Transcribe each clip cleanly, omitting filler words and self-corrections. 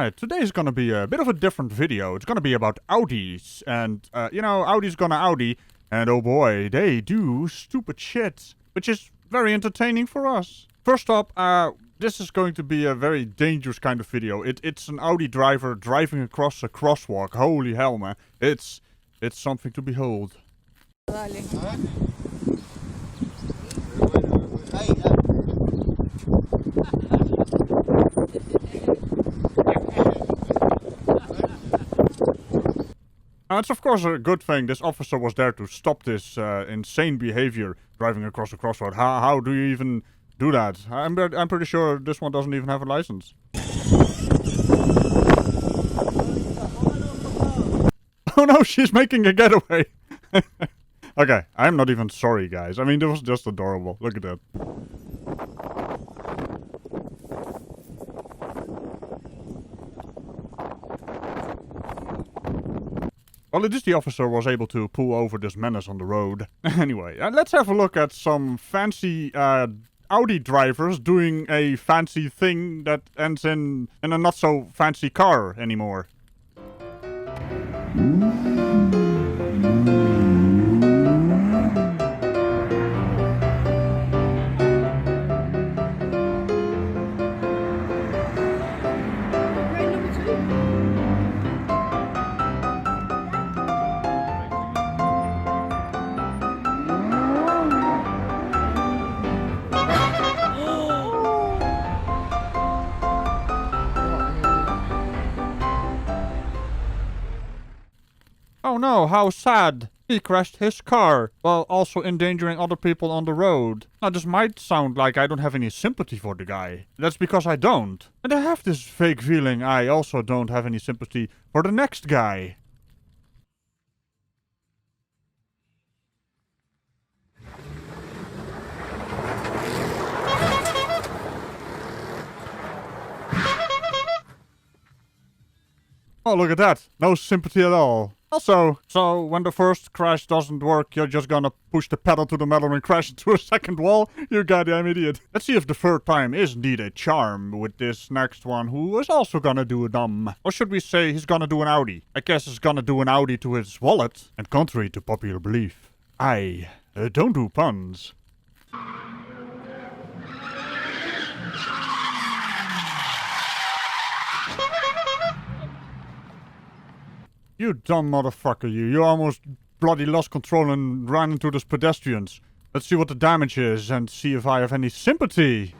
Alright, today's gonna be a bit of a different video. It's gonna be about Audis, and, Audi's gonna Audi, and oh boy, they do stupid shit, which is very entertaining for us. First up, this is going to be a very dangerous kind of video. It's an Audi driver driving across a crosswalk. Holy hell, man. It's something to behold. It's of course a good thing this officer was there to stop this insane behavior driving across a crossroad. How do you even do that? I'm pretty sure this one doesn't even have a license. Oh no, she's making a getaway. Okay, I'm not even sorry, guys. I mean, this was just adorable. Look at that. Well, at least the officer was able to pull over this menace on the road. Anyway, let's have a look at some fancy Audi drivers doing a fancy thing that ends in a not so fancy car anymore. Oh no, how sad. He crashed his car, while also endangering other people on the road. Now this might sound like I don't have any sympathy for the guy. That's because I don't. And I have this fake feeling I also don't have any sympathy for the next guy. Oh, look at that. No sympathy at all. Also, so when the first crash doesn't work, you're just gonna push the pedal to the metal and crash into a second wall? You goddamn idiot. Let's see if the third time is indeed a charm with this next one, who is also gonna do a dumb. Or should we say he's gonna do an Audi? I guess he's gonna do an Audi to his wallet. And contrary to popular belief, I don't do puns. You dumb motherfucker, you. You almost bloody lost control and ran into those pedestrians. Let's see what the damage is and see if I have any sympathy.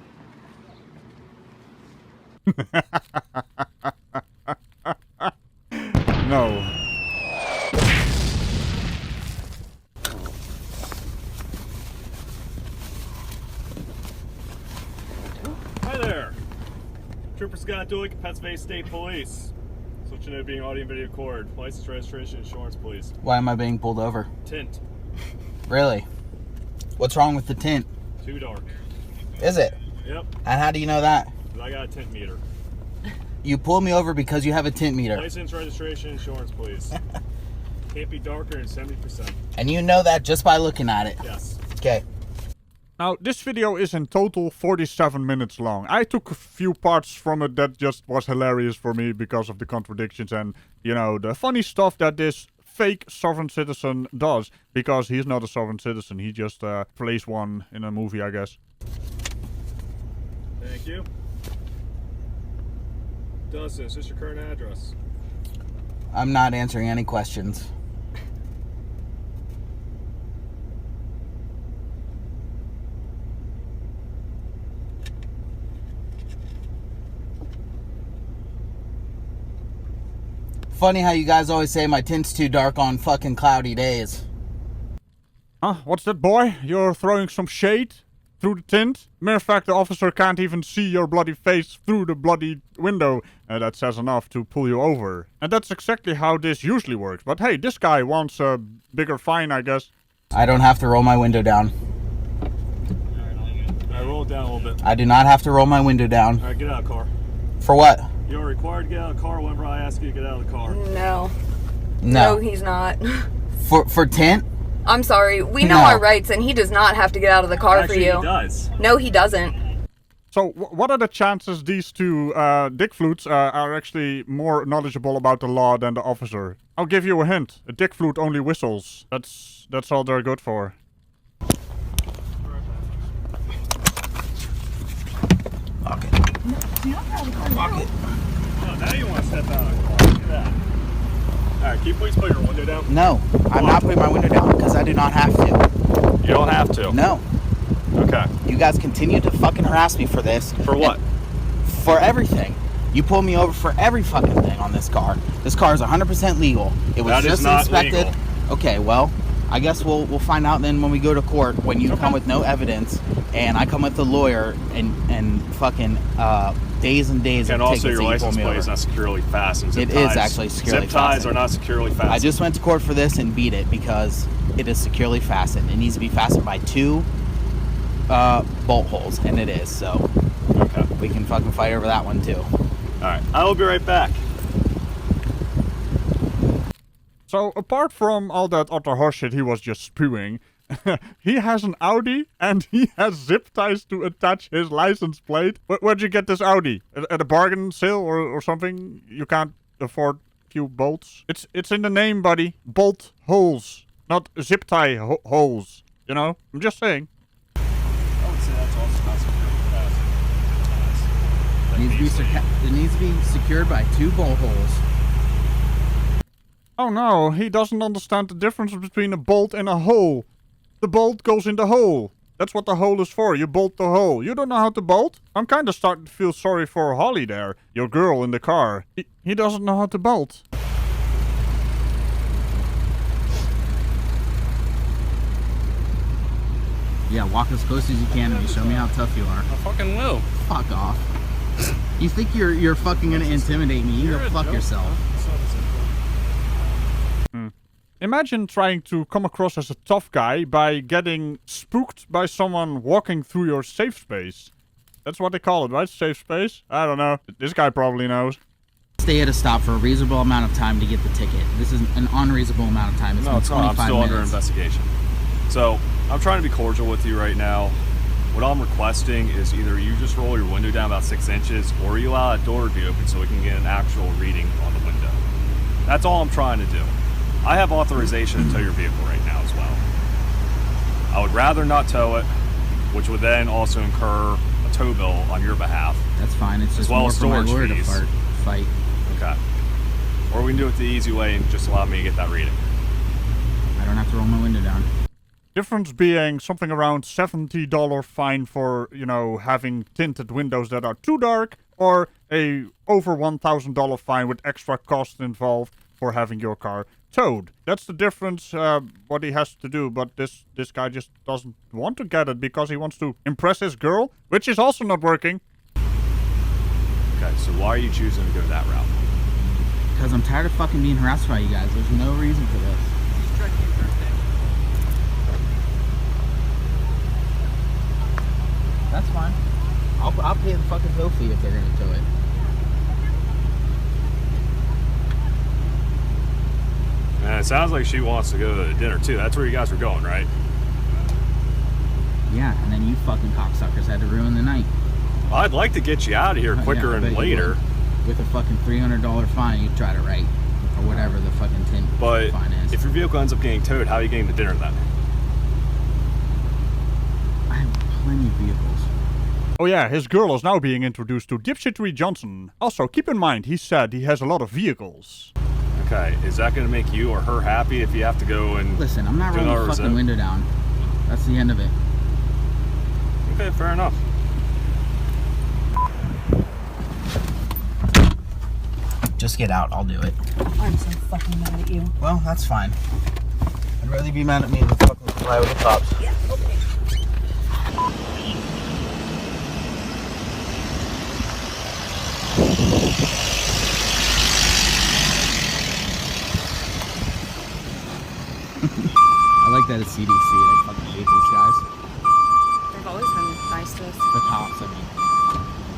No. Hi there. Trooper Scott Dulick, Pennsylvania State Police. What you know being audio and video record. License, registration, insurance, please. Why am I being pulled over? Tint. Really? What's wrong with the tint? Too dark. Is it? Yep. And how do you know that? 'Cause I got a tint meter. You pulled me over because you have a tint meter. License, registration, insurance, please. Can't be darker than 70%. And you know that just by looking at it? Yes. Okay. Now, this video is in total 47 minutes long. I took a few parts from it that just was hilarious for me because of the contradictions and, you know, the funny stuff that this fake sovereign citizen does. Because he's not a sovereign citizen, he just plays one in a movie, I guess. Thank you. Dustin, is this your current address? I'm not answering any questions. Funny how you guys always say my tint's too dark on fucking cloudy days. Huh? What's that, boy? You're throwing some shade through the tint? Matter of fact, the officer can't even see your bloody face through the bloody window. That says enough to pull you over. And that's exactly how this usually works. But hey, this guy wants a bigger fine, I guess. I don't have to roll my window down. Alright, roll it down a little bit. I do not have to roll my window down. Alright, get out of the car. For what? You're required to get out of the car whenever I ask you to get out of the car. No. No. No, he's not. For tint? I'm sorry. We know No. our rights, and he does not have to get out of the car Actually, for you. he does. No, he doesn't. So, what are the chances these two dick flutes are actually more knowledgeable about the law than the officer? I'll give you a hint. A dick flute only whistles. That's all they're good for. Fuck it. Fuck it. Oh, now you want to step out of the car. Look at that. Alright, can you please put your window down? No, I'm not putting my window down because I do not have to. You don't have to? No. Okay. You guys continue to fucking harass me for this. For what? For everything. You pulled me over for every fucking thing on this car. This car is 100% legal. It was That is just not inspected. legal. Okay, well, I guess we'll find out then when we go to court, when you come with no evidence and I come with a lawyer and fucking days and days And of also tickets your that you pull license me plate over. is not securely fastened. It is actually securely Zip ties fastened. are not securely fastened. I just went to court for this and beat it because it is securely fastened. It needs to be fastened by 2 bolt holes, and it is, so Okay. we can fucking fight over that one too. Alright, I will be right back. So, apart from all that other horseshit he was just spewing, he has an Audi and he has zip ties to attach his license plate. Where'd you get this Audi? At a bargain sale or something? You can't afford few bolts? It's in the name, buddy. Bolt holes, not zip tie holes. You know? I'm just saying. I would say that's also not securely fastened. It needs to be secured by 2 bolt holes. Oh no, he doesn't understand the difference between a bolt and a hole. The bolt goes in the hole. That's what the hole is for. You bolt the hole. You don't know how to bolt? I'm kind of starting to feel sorry for Holly there, your girl in the car. He doesn't know how to bolt. Yeah, walk as close as you can to me. Show me how tough you are. I fucking will. Fuck off. You think you're fucking gonna intimidate me? You go fuck yourself. Imagine trying to come across as a tough guy by getting spooked by someone walking through your safe space. That's what they call it, right? Safe space? I don't know. This guy probably knows. Stay at a stop for a reasonable amount of time to get the ticket. This is an unreasonable amount of time. It's No, it's not. I'm 25 still under minutes. investigation. So, I'm trying to be cordial with you right now. What I'm requesting is either you just roll your window down about 6 inches, or you allow that door to be open so we can get an actual reading on the window. That's all I'm trying to do. I have authorization to tow your vehicle right now as well. I would rather not tow it, which would then also incur a tow bill on your behalf. That's fine. It's just well more as for my storage lawyer to fees. fight. Okay. Or we can do it the easy way and just allow me to get that reading. I don't have to roll my window down. Difference being something around $70 fine for, you know, having tinted windows that are too dark, or a over $1,000 fine with extra costs involved for having your car towed. That's the difference, what he has to do, but this guy just doesn't want to get it because he wants to impress his girl, which is also not working. Okay, so why are you choosing to go that route? Because I'm tired of fucking being harassed by you guys. There's no reason for this. That's fine. I'll pay the fucking tow fee if they're gonna tow it. And it sounds like she wants to go to the dinner too. That's where you guys were going, right? Yeah, and then you fucking cocksuckers had to ruin the night. Well, I'd like to get you out of here quicker Yeah, I bet and you later. would. With a fucking $300 fine, you try to write, or whatever the fucking tint But fine is. if your vehicle ends up getting towed, how are you getting to dinner then? I have plenty of vehicles. Oh yeah, his girl is now being introduced to Dipshittery Johnson. Also, keep in mind, he said he has a lot of vehicles. Okay, is that going to make you or her happy if you have to go and... Listen, I'm not do rolling another the fucking zip? window down. That's the end of it. Okay, fair enough. Just get out, I'll do it. I'm so fucking mad at you. Well, that's fine. I'd rather you be mad at me than fucking fly with the cops. Yeah, okay. I like that it's CDC. They fucking hate these guys. They've always been nice to us. The cops, I mean.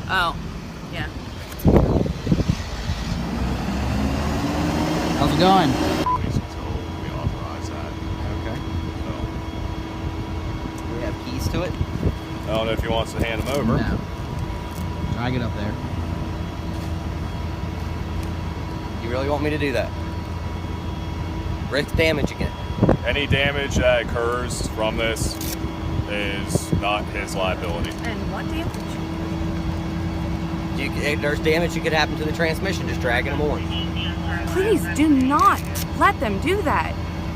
Oh, yeah. How's it going? Until we authorize that. Okay. So, Do we have keys to it? I don't know if he wants to hand them over. No. Drag it up there. You really want me to do that? Risk damage again. Any damage that occurs from this is not his liability. And what damage? There's damage that could happen to the transmission just dragging them on. Please do not let them do that.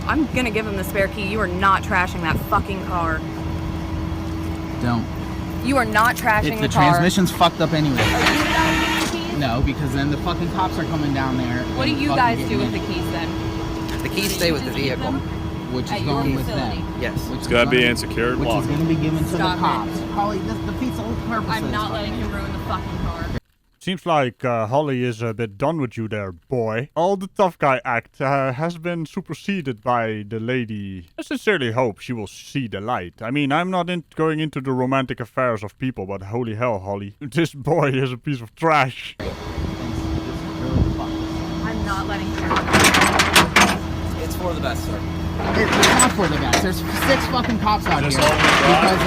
I'm gonna give him the spare key. You are not trashing that fucking car. Don't. You are not trashing If the the car. transmission's fucked up anyway. Are you guys with the keys? No, because then the fucking cops are coming down there. What do and you fucking guys getting do with in. the keys then? The keys stay with the vehicle. Which is At your going with facility. them. Yes. Which It's is gotta be gonna- unsecured Which lock. is going to be given to Stop the cops. Holly, this defeats the whole purpose of I'm this not fucking letting him thing. ruin the fucking car. Seems like Holly is a bit done with you there, boy. All the tough guy act has been superseded by the lady. I sincerely hope she will see the light. I mean, I'm not going into the romantic affairs of people, but holy hell, Holly. This boy is a piece of trash. I'm not letting him. It's for the best, sir. It's not for the guys. There's 6 fucking cops out Just here. hold the drive.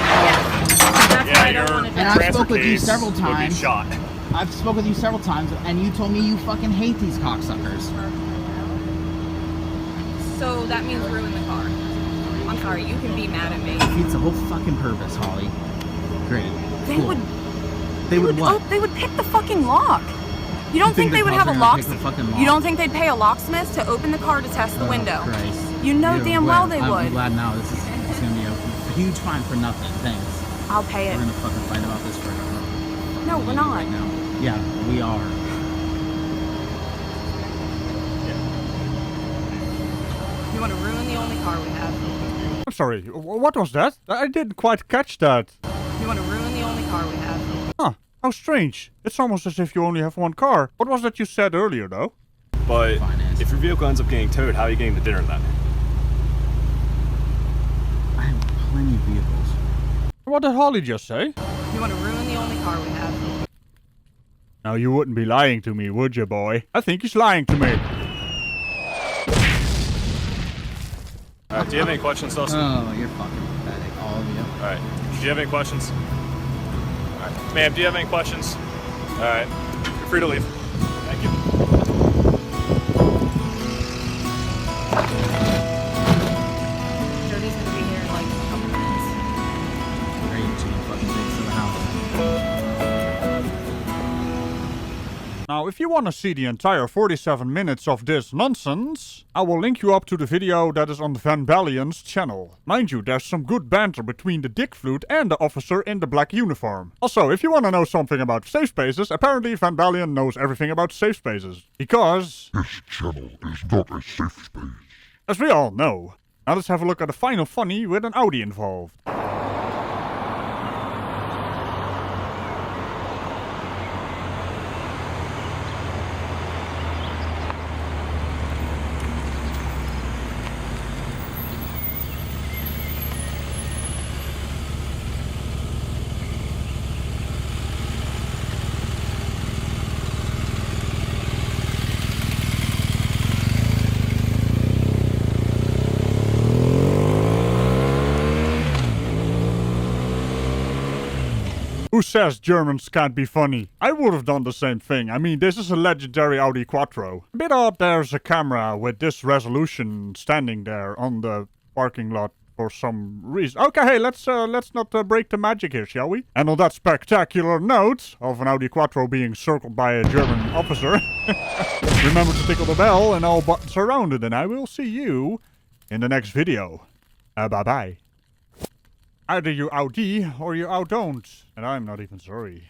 That's why I Yeah, don't your want to do And I that. transfer spoke with you case several would be times. shot. I've spoken with you several times, and you told me you fucking hate these cocksuckers. So that means ruin the car. I'm sorry, you can be mad at me. Defeats the whole fucking purpose, Holly. Great. They Cool. would. They would what? They would pick the fucking lock. You don't think the they would cops have a are gonna locksmith? pick the fucking You lock? don't think they'd pay a locksmith to open the car to test the window? Oh, Christ. You know You're damn well they I'm would. glad now. This is going to be a huge fine for nothing. Thanks. I'll pay We're it. going to fucking fight about this forever. No, we're not. Right now. Yeah, we are. You want to ruin the only car we have. I'm sorry, what was that? I didn't quite catch that. You want to ruin the only car we have. Huh, how strange. It's almost as if you only have one car. What was that you said earlier, though? But Finance. if your vehicle ends up getting towed, how are you getting the dinner then? I have plenty of vehicles. What did Holly just say? You want to ruin the only car we have. Now, you wouldn't be lying to me, would you, boy? I think he's lying to me. Alright, do you have any questions, Dustin? Oh, you're fucking pathetic, all of you. Alright, do you have any questions? Alright, ma'am, do you have any questions? Alright, you're free to leave. Thank you. Jody's going to be here in like a couple minutes. Great, chicken fucking things to the house. Now, if you want to see the entire 47 minutes of this nonsense, I will link you up to the video that is on Van Balion's channel. Mind you, there's some good banter between the dick flute and the officer in the black uniform. Also, if you want to know something about safe spaces, apparently Van Balion knows everything about safe spaces. Because, This channel is not a safe space. as we all know, now let's have a look at the final funny with an Audi involved. Who says Germans can't be funny? I would have done the same thing. I mean, this is a legendary Audi Quattro. A bit odd there's a camera with this resolution standing there on the parking lot for some reason. Okay, hey, let's not break the magic here, shall we? And on that spectacular note of an Audi Quattro being circled by a German officer, remember to tickle the bell and all buttons are rounded, and I will see you in the next video. Bye-bye. Either you Audi or you outdon't, and I'm not even sorry.